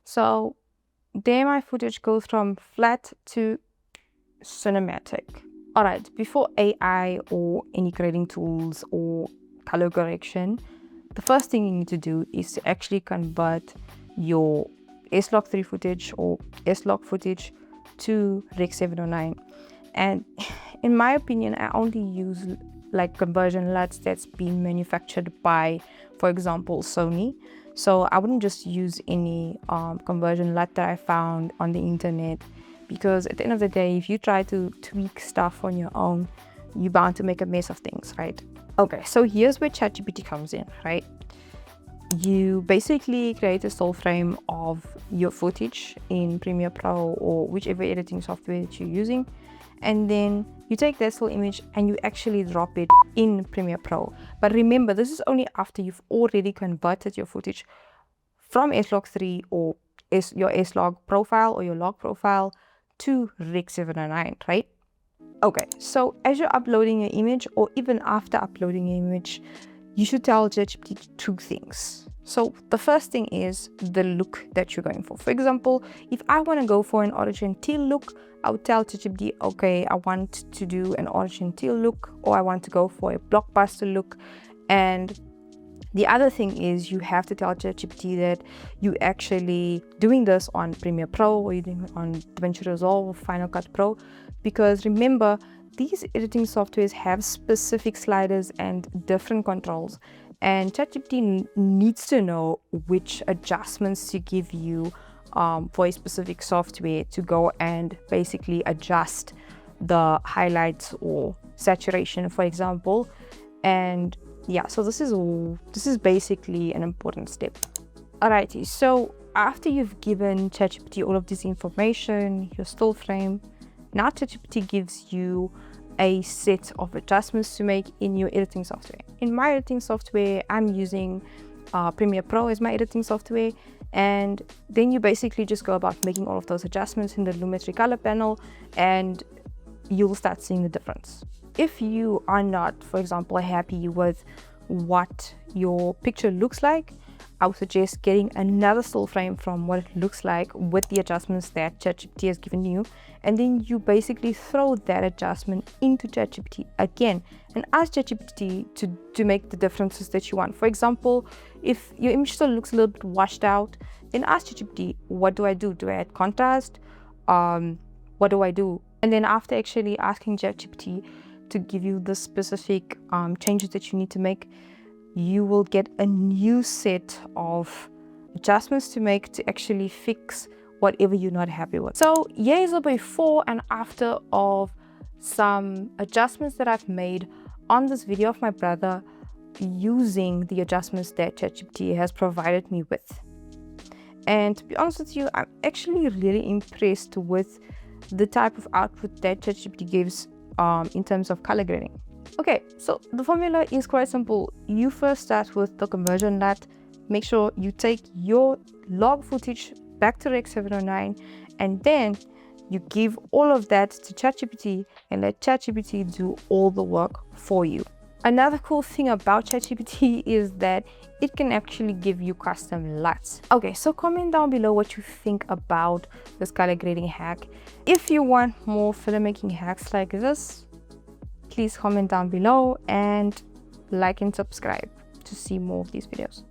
So there my footage goes from flat to cinematic. All right, before AI or any grading tools or color correction, the first thing you need to do is to actually convert your S-Log3 footage or S-Log footage to Rec 709. And in my opinion, I only use like conversion LUTs that's been manufactured by, for example, Sony. So I wouldn't just use any conversion LUT that I found on the internet, because at the end of the day, if you try to tweak stuff on your own, you're bound to make a mess of things, right? Okay, so here's where ChatGPT comes in, right? You basically create a still frame of your footage in Premiere Pro or whichever editing software that you're using, and then you take that still image and you actually drop it in Premiere Pro. But remember, this is only after you've already converted your footage from S-Log3 or your S-Log profile or your log profile to Rec 709, right? Okay, so as you're uploading your image, or even after uploading your image, you should tell ChatGPT 2 things. So the first thing is the look that you're going for. For example, if I want to go for an origin teal look, I would tell ChatGPT, okay, I want to do an origin teal look, or I want to go for a blockbuster look. And the other thing is you have to tell ChatGPT that you actually doing this on Premiere Pro or you're doing it on DaVinci Resolve or Final Cut Pro, because remember, these editing softwares have specific sliders and different controls, and ChatGPT needs to know which adjustments to give you for a specific software to go and basically adjust the highlights or saturation, for example. And yeah, so this is basically an important step. Alrighty, so after you've given ChatGPT all of this information, your still frame, now ChatGPT gives you a set of adjustments to make in your editing software. In my editing software, I'm using Premiere Pro as my editing software, and then you basically just go about making all of those adjustments in the Lumetri color panel, and you'll start seeing the difference. If you are not, for example, happy with what your picture looks like, I would suggest getting another still frame from what it looks like with the adjustments that ChatGPT has given you, and then you basically throw that adjustment into ChatGPT again and ask ChatGPT to make the differences that you want. For example, if your image still looks a little bit washed out, then ask ChatGPT, what do I do? Do I add contrast? What do I do? And then after actually asking ChatGPT to give you the specific changes that you need to make, you will get a new set of adjustments to make to actually fix whatever you're not happy with. So here is a before and after of some adjustments that I've made on this video of my brother using the adjustments that ChatGPT has provided me with. And to be honest with you, I'm actually really impressed with the type of output that ChatGPT gives in terms of color grading. Okay, so the formula is quite simple. You first start with the conversion LUT. Make sure you take your log footage back to Rec 709, and then you give all of that to ChatGPT and let ChatGPT do all the work for you. Another cool thing about ChatGPT is that it can actually give you custom LUTs. Okay, so comment down below what you think about this color grading hack. If you want more filmmaking hacks like this, please comment down below and like and subscribe to see more of these videos.